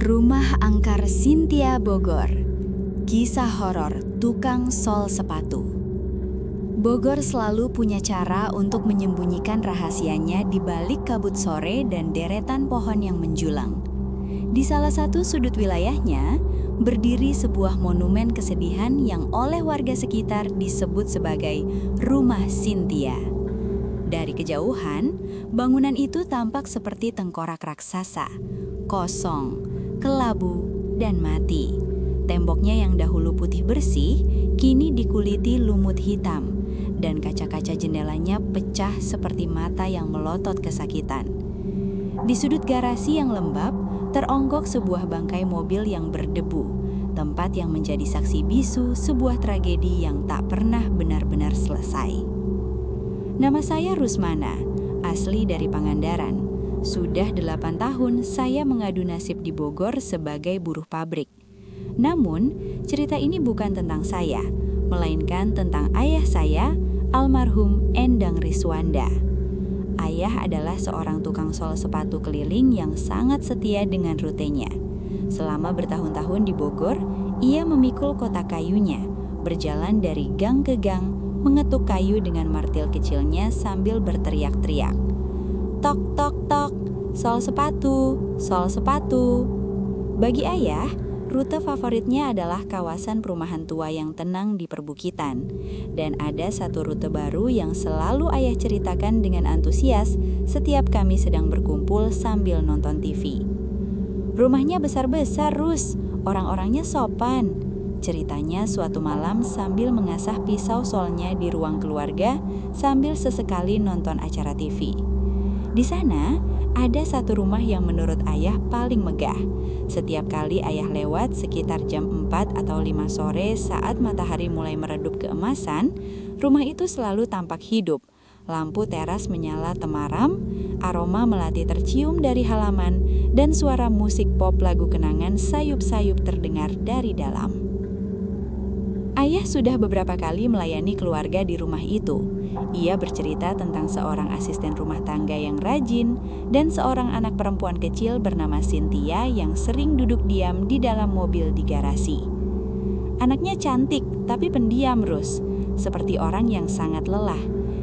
Rumah Angkar Cynthia Bogor. Kisah horor tukang sol sepatu. Bogor selalu punya cara untuk menyembunyikan rahasianya di balik kabut sore dan deretan pohon yang menjulang. Di salah satu sudut wilayahnya, berdiri sebuah monumen kesedihan yang oleh warga sekitar disebut sebagai Rumah Cynthia. Dari kejauhan, bangunan itu tampak seperti tengkorak raksasa, kosong, kelabu, dan mati. Temboknya yang dahulu putih bersih, kini dikuliti lumut hitam, dan kaca-kaca jendelanya pecah seperti mata yang melotot kesakitan. Di sudut garasi yang lembab, teronggok sebuah bangkai mobil yang berdebu, tempat yang menjadi saksi bisu sebuah tragedi yang tak pernah benar-benar selesai. Nama saya Rusmana, asli dari Pangandaran. Sudah 8 tahun saya mengadu nasib di Bogor sebagai buruh pabrik. Namun, cerita ini bukan tentang saya, melainkan tentang ayah saya, almarhum Endang Riswanda. Ayah adalah seorang tukang sol sepatu keliling yang sangat setia dengan rutenya. Selama bertahun-tahun di Bogor, ia memikul kotak kayunya, berjalan dari gang ke gang, mengetuk kayu dengan martil kecilnya sambil berteriak-teriak. Tok, tok, tok, sol sepatu, sol sepatu. Bagi ayah, rute favoritnya adalah kawasan perumahan tua yang tenang di perbukitan. Dan ada satu rute baru yang selalu ayah ceritakan dengan antusias setiap kami sedang berkumpul sambil nonton TV. Rumahnya besar-besar, Rus. Orang-orangnya sopan. Ceritanya suatu malam sambil mengasah pisau solnya di ruang keluarga sambil sesekali nonton acara TV. Di sana ada satu rumah yang menurut ayah paling megah. Setiap kali ayah lewat sekitar jam 4 atau 5 sore saat matahari mulai meredup keemasan, rumah itu selalu tampak hidup. Lampu teras menyala temaram, aroma melati tercium dari halaman, dan suara musik pop lagu kenangan sayup-sayup terdengar dari dalam. Ayah sudah beberapa kali melayani keluarga di rumah itu. Ia bercerita tentang seorang asisten rumah tangga yang rajin dan seorang anak perempuan kecil bernama Cynthia yang sering duduk diam di dalam mobil di garasi. Anaknya cantik tapi pendiam, Rus, seperti orang yang sangat lelah.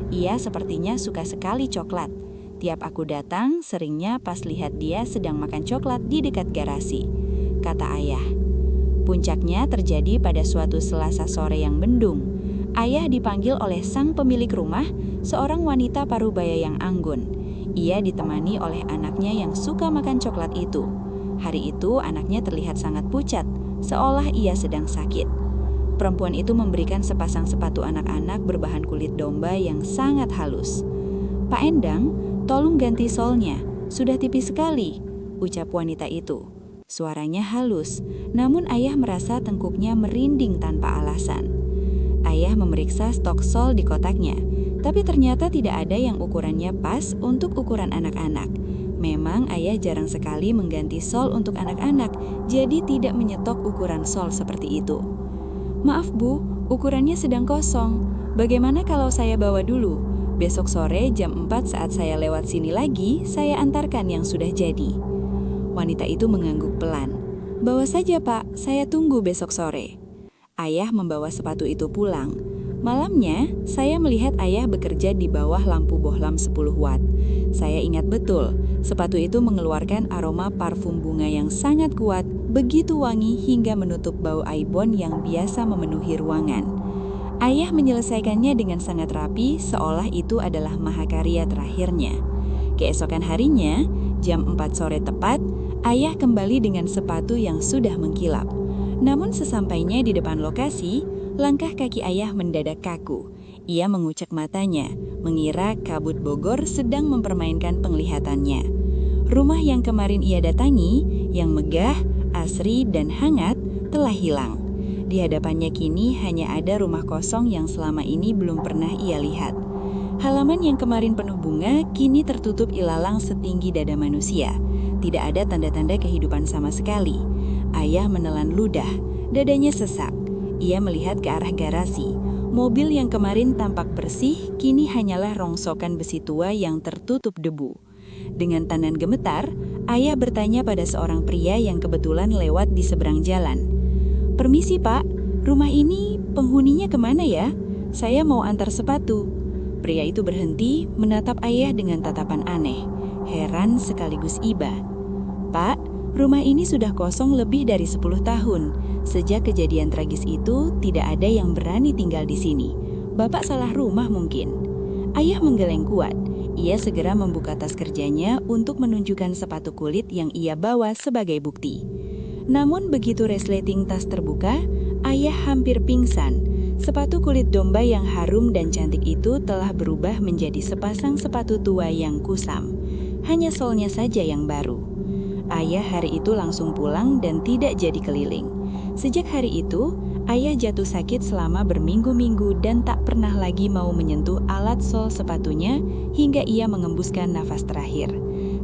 Ia sepertinya suka sekali coklat. Tiap aku datang, seringnya pas lihat dia sedang makan coklat di dekat garasi, kata ayah. Puncaknya terjadi pada suatu Selasa sore yang mendung. Ayah dipanggil oleh sang pemilik rumah, seorang wanita parubaya yang anggun. Ia ditemani oleh anaknya yang suka makan coklat itu. Hari itu anaknya terlihat sangat pucat, seolah ia sedang sakit. Perempuan itu memberikan sepasang sepatu anak-anak berbahan kulit domba yang sangat halus. Pak Endang, tolong ganti solnya, sudah tipis sekali, ucap wanita itu. Suaranya halus, namun ayah merasa tengkuknya merinding tanpa alasan. Ayah memeriksa stok sol di kotaknya, tapi ternyata tidak ada yang ukurannya pas untuk ukuran anak-anak. Memang ayah jarang sekali mengganti sol untuk anak-anak, jadi tidak menyetok ukuran sol seperti itu. Maaf Bu, ukurannya sedang kosong. Bagaimana kalau saya bawa dulu? Besok sore jam 4 saat saya lewat sini lagi, saya antarkan yang sudah jadi. Wanita itu mengangguk pelan. Bawa saja Pak, saya tunggu besok sore. Ayah membawa sepatu itu pulang. Malamnya, saya melihat ayah bekerja di bawah lampu bohlam 10 watt. Saya ingat betul, sepatu itu mengeluarkan aroma parfum bunga yang sangat kuat, begitu wangi hingga menutup bau aibon yang biasa memenuhi ruangan. Ayah menyelesaikannya dengan sangat rapi, seolah itu adalah mahakarya terakhirnya. Keesokan harinya, jam 4 sore tepat, ayah kembali dengan sepatu yang sudah mengkilap. Namun sesampainya di depan lokasi, langkah kaki ayah mendadak kaku. Ia mengucek matanya, mengira kabut Bogor sedang mempermainkan penglihatannya. Rumah yang kemarin ia datangi, yang megah, asri, dan hangat, telah hilang. Di hadapannya kini hanya ada rumah kosong yang selama ini belum pernah ia lihat. Halaman yang kemarin penuh bunga kini tertutup ilalang setinggi dada manusia. Tidak ada tanda-tanda kehidupan sama sekali. Ayah menelan ludah, dadanya sesak. Ia melihat ke arah garasi. Mobil yang kemarin tampak bersih kini hanyalah rongsokan besi tua yang tertutup debu. Dengan tangan gemetar, ayah bertanya pada seorang pria yang kebetulan lewat di seberang jalan. "Permisi Pak, rumah ini penghuninya kemana ya? Saya mau antar sepatu." Pria itu berhenti menatap ayah dengan tatapan aneh, heran sekaligus iba. "Pak, rumah ini sudah kosong lebih dari 10 tahun. Sejak kejadian tragis itu, tidak ada yang berani tinggal di sini. Bapak salah rumah mungkin." Ayah menggeleng kuat. Ia segera membuka tas kerjanya untuk menunjukkan sepatu kulit yang ia bawa sebagai bukti. Namun begitu resleting tas terbuka, ayah hampir pingsan. Sepatu kulit domba yang harum dan cantik itu telah berubah menjadi sepasang sepatu tua yang kusam. Hanya solnya saja yang baru. Ayah hari itu langsung pulang dan tidak jadi keliling. Sejak hari itu, ayah jatuh sakit selama berminggu-minggu dan tak pernah lagi mau menyentuh alat sol sepatunya hingga ia mengembuskan nafas terakhir.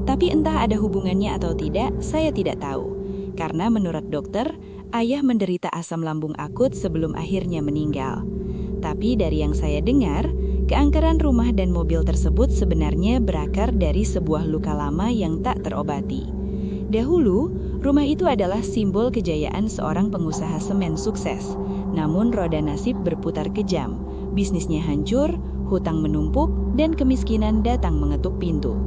Tapi entah ada hubungannya atau tidak, saya tidak tahu. Karena menurut dokter, ayah menderita asam lambung akut sebelum akhirnya meninggal. Tapi dari yang saya dengar, keangkeran rumah dan mobil tersebut sebenarnya berakar dari sebuah luka lama yang tak terobati. Dahulu, rumah itu adalah simbol kejayaan seorang pengusaha semen sukses. Namun roda nasib berputar kejam, bisnisnya hancur, hutang menumpuk, dan kemiskinan datang mengetuk pintu.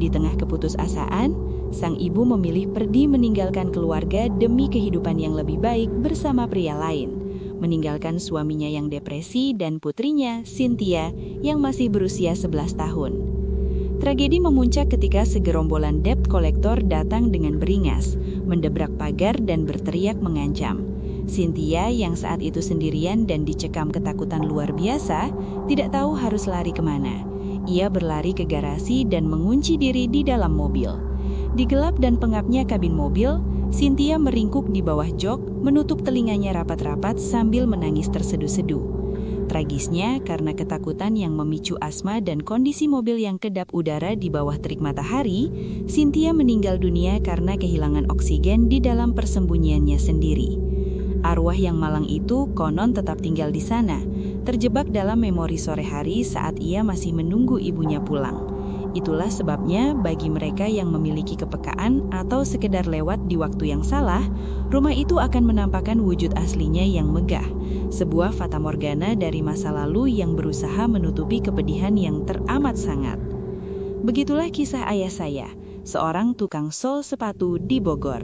Di tengah keputusasaan, sang ibu memilih pergi meninggalkan keluarga demi kehidupan yang lebih baik bersama pria lain. Meninggalkan suaminya yang depresi dan putrinya, Cynthia, yang masih berusia 11 tahun. Tragedi memuncak ketika segerombolan debt collector datang dengan beringas, mendebrak pagar dan berteriak mengancam. Cynthia yang saat itu sendirian dan dicekam ketakutan luar biasa, tidak tahu harus lari kemana. Ia berlari ke garasi dan mengunci diri di dalam mobil. Di gelap dan pengapnya kabin mobil, Cynthia meringkuk di bawah jok, menutup telinganya rapat-rapat sambil menangis terseduh-seduh. Tragisnya, karena ketakutan yang memicu asma dan kondisi mobil yang kedap udara di bawah terik matahari, Cynthia meninggal dunia karena kehilangan oksigen di dalam persembunyiannya sendiri. Arwah yang malang itu konon tetap tinggal di sana, terjebak dalam memori sore hari saat ia masih menunggu ibunya pulang. Itulah sebabnya bagi mereka yang memiliki kepekaan atau sekedar lewat di waktu yang salah, rumah itu akan menampakkan wujud aslinya yang megah. Sebuah fatamorgana dari masa lalu yang berusaha menutupi kepedihan yang teramat sangat. Begitulah kisah ayah saya, seorang tukang sol sepatu di Bogor.